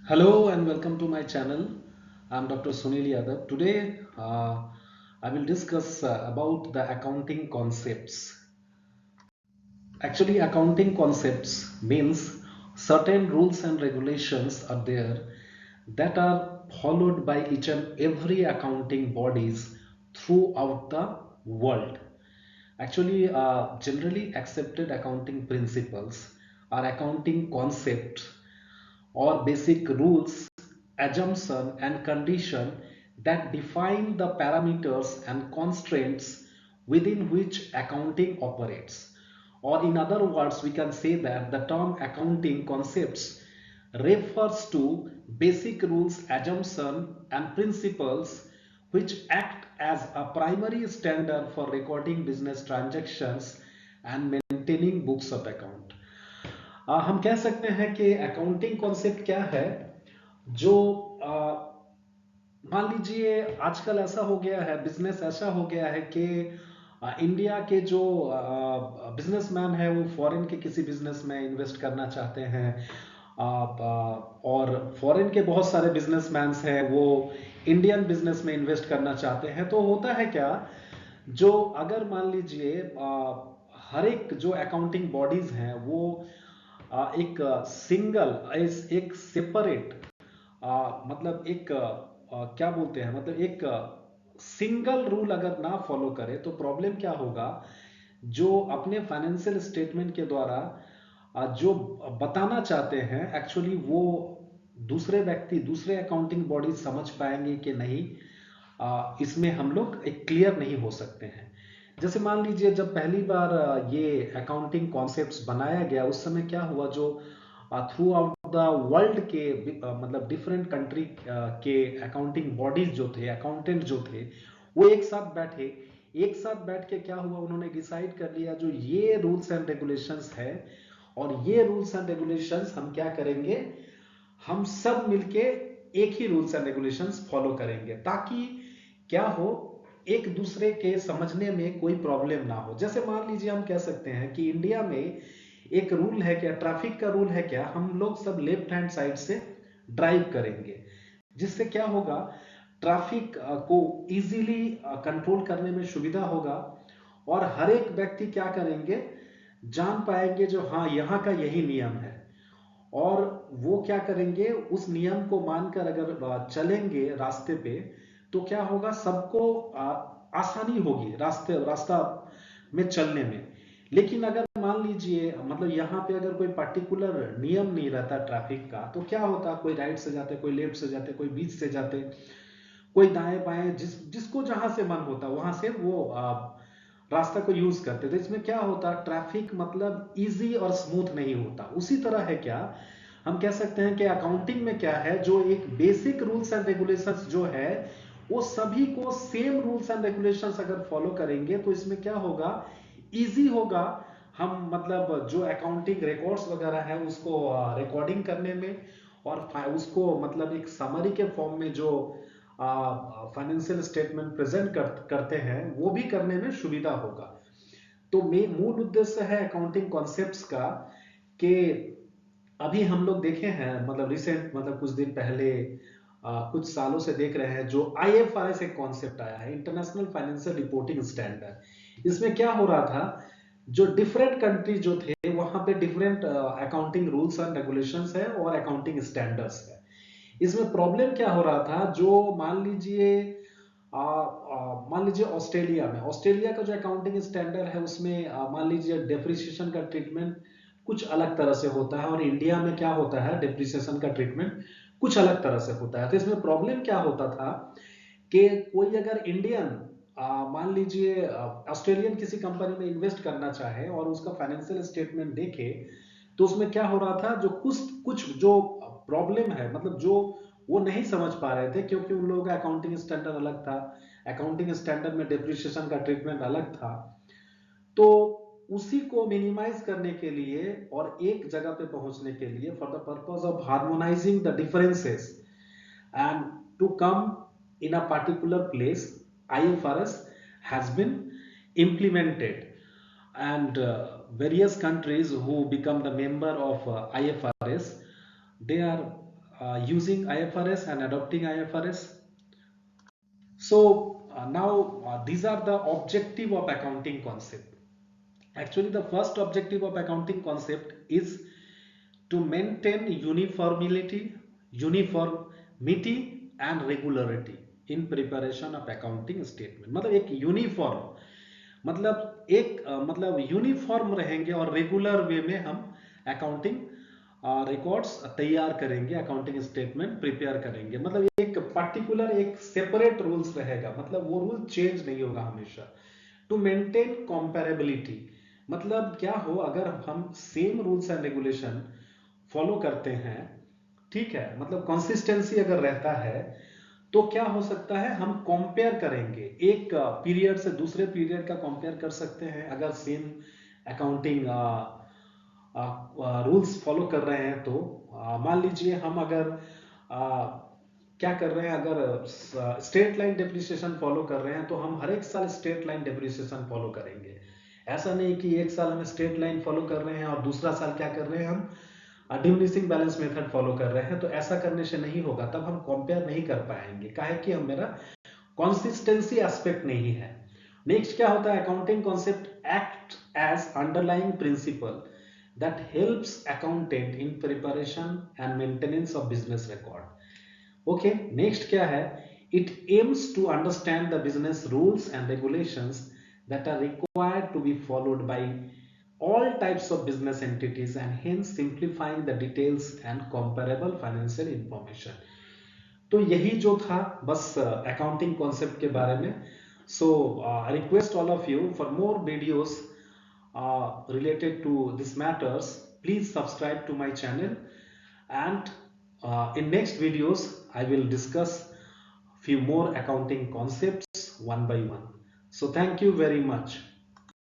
Hello and welcome to my channel. I'm Dr. Sunil Yadav. Today, I will discuss about the accounting concepts. Actually, accounting concepts means certain rules and regulations are there that are followed by each and every accounting bodies throughout the world. Actually, generally accepted accounting principles are accounting concepts or basic rules, assumption and condition that define the parameters and constraints within which accounting operates. Or in other words, we can say that the term accounting concepts refers to basic rules, assumption and principles which act as a primary standard for recording business transactions and maintaining books of account. हम कह सकते हैं कि accounting concept क्या है जो मान लीजिए आजकल ऐसा हो गया है, बिजनेस ऐसा हो गया है कि इंडिया के जो बिजनेसमैन है वो फॉरेन के किसी बिजनेस में इन्वेस्ट करना चाहते हैं। और फॉरेन के बहुत सारे बिजनेसमैन हैं वो इंडियन बिजनेस में इन्वेस्ट करना चाहते हैं। तो होता है क्या, जो अगर मान लीजिए हर एक जो अकाउंटिंग बॉडीज हैं वो एक सिंगल एक सेपरेट मतलब एक क्या बोलते हैं, मतलब एक सिंगल रूल अगर ना फॉलो करे तो प्रॉब्लम क्या होगा। जो अपने फाइनेंशियल स्टेटमेंट के द्वारा जो बताना चाहते हैं एक्चुअली वो दूसरे व्यक्ति दूसरे अकाउंटिंग बॉडी समझ पाएंगे कि नहीं, इसमें हम लोग एक क्लियर नहीं हो सकते हैं। जैसे मान लीजिए जब पहली बार ये अकाउंटिंग कॉन्सेप्ट्स बनाया गया उस समय क्या हुआ, जो थ्रू आउट द वर्ल्ड के मतलब डिफरेंट कंट्री के अकाउंटिंग बॉडीज जो थे, अकाउंटेंट जो थे, वो एक साथ बैठे। एक साथ बैठ के क्या हुआ, उन्होंने डिसाइड कर लिया जो ये रूल्स एंड रेगुलेशंस है और ये रूल्स एंड रेगुलेशंस हम क्या करेंगे, हम सब मिलके एक ही रूल्स एंड रेगुलेशंस फॉलो करेंगे ताकि क्या हो, एक दूसरे के समझने में कोई प्रॉब्लम ना हो। जैसे मान लीजिए हम कह सकते हैं कि इंडिया में एक रूल है क्या, ट्रैफिक का रूल है क्या, हम लोग सब लेफ्ट हैंड साइड से ड्राइव करेंगे, जिससे क्या होगा, ट्रैफिक को इजीली कंट्रोल करने में सुविधा होगा और हर एक व्यक्ति क्या करेंगे, जान पाएंगे जो हाँ यहाँ का यही नियम है और वो क्या करेंगे, उस नियम को मानकर अगर चलेंगे रास्ते पे तो क्या होगा, सबको आसानी होगी रास्ता में चलने में। लेकिन अगर मान लीजिए मतलब यहाँ पे अगर कोई पर्टिकुलर नियम नहीं रहता ट्रैफिक का तो क्या होता, कोई राइट से जाते, कोई लेफ्ट से जाते, कोई बीच से जाते, कोई दाएं बाएं, जिसको जहां से मन होता वहां से वो रास्ता को यूज करते। तो इसमें क्या होता, ट्रैफिक मतलब इजी और स्मूथ नहीं होता। उसी तरह है क्या, हम कह सकते हैं कि अकाउंटिंग में क्या है, जो एक बेसिक रूल्स एंड रेगुलेशंस जो है वो सभी को सेम रूल्स एंड रेगुलेशंस अगर फॉलो करेंगे तो इसमें क्या होगा, इजी होगा। हम मतलब जो अकाउंटिंग रिकॉर्ड्स वगैरह है उसको रिकॉर्डिंग करने में और उसको मतलब एक समरी के फॉर्म में जो फाइनेंशियल स्टेटमेंट प्रेजेंट करते हैं वो भी करने में सुविधा होगा। तो मूल उद्देश्य है अकाउंटिंग कॉन्सेप्ट्स का कि अभी हम लोग देखे हैं मतलब रिसेंट मतलब कुछ दिन पहले कुछ सालों से देख रहे हैं जो आईएफआरएस एक कॉन्सेप्ट आया है, इंटरनेशनल फाइनेंशियल रिपोर्टिंग स्टैंडर्ड। इसमें क्या हो रहा था, जो डिफरेंट कंट्री जो थे वहां पे different accounting rules and regulations है और अकाउंटिंग स्टैंडर्ड्स है। इसमें प्रॉब्लम क्या हो रहा था, जो मान लीजिए ऑस्ट्रेलिया का जो अकाउंटिंग स्टैंडर्ड है उसमें मान लीजिए डेप्रिसिएशन का ट्रीटमेंट कुछ अलग तरह से होता है और इंडिया में क्या होता है, डेप्रिसिएशन का ट्रीटमेंट कुछ अलग तरह से होता है। तो इसमें प्रॉब्लम क्या होता था कि कोई अगर इंडियन मान लीजिए ऑस्ट्रेलियन किसी कंपनी में इन्वेस्ट करना चाहे और उसका फाइनेंशियल स्टेटमेंट देखे तो उसमें क्या हो रहा था, जो कुछ कुछ जो प्रॉब्लम है मतलब जो वो नहीं समझ पा रहे थे क्योंकि उन लोगों का अकाउंटिंग स्टैंडर्ड अलग था, अकाउंटिंग स्टैंडर्ड में डेप्रिसिएशन का ट्रीटमेंट अलग था। तो उसी को मिनिमाइज करने के लिए और एक जगह पे पहुंचने के लिए for the purpose of harmonising the differences and to come in a particular place, IFRS has been implemented and various countries who become the member of IFRS, they are using IFRS and adopting IFRS. So now these are the objective of accounting concept. Actually, the first objective of accounting concept is to maintain uniformity and regularity in preparation of accounting statement. मतलब एक uniform, मतलब एक मतलब uniform रहेंगे और regular way में हम accounting records तैयार करेंगे, अकाउंटिंग स्टेटमेंट प्रिपेयर करेंगे। मतलब एक पर्टिकुलर एक सेपरेट रूल्स रहेगा, मतलब वो रूल चेंज नहीं होगा हमेशा। टू मेंटेन कंपैरेबिलिटी, मतलब क्या हो, अगर हम same rules and regulation follow करते हैं, ठीक है, मतलब कंसिस्टेंसी अगर रहता है तो क्या हो सकता है, हम कंपेयर करेंगे, एक पीरियड से दूसरे पीरियड का कंपेयर कर सकते हैं। अगर सेम अकाउंटिंग रूल्स फॉलो कर रहे हैं तो मान लीजिए हम अगर क्या कर रहे हैं, अगर स्ट्रेट लाइन डेप्रिसिएशन फॉलो कर रहे हैं तो हम हर एक साल स्ट्रेट लाइन डेप्रिसिएशन फॉलो करेंगे। ऐसा नहीं कि एक साल हम स्ट्रेट लाइन फॉलो कर रहे हैं और दूसरा साल क्या कर रहे हैं, हम डिमिनिशिंग बैलेंस मेथड फॉलो कर रहे हैं। तो ऐसा करने से नहीं होगा, तब हम कंपेयर नहीं कर पाएंगे, काहे कि हम मेरा कंसिस्टेंसी एस्पेक्ट नहीं है। नेक्स्ट क्या होता है, accounting concept act as underlying principle that helps accountant in preparation and maintenance of business record. Okay, next क्या है, it aims to understand the business rules and regulations that are required to be followed by all types of business entities and hence simplifying the details and comparable financial information. तो यही जो था बस accounting concept के बारे में। So I request all of you for more videos related to these matters, please subscribe to my channel, and in next videos I will discuss few more accounting concepts one by one. So thank you very much.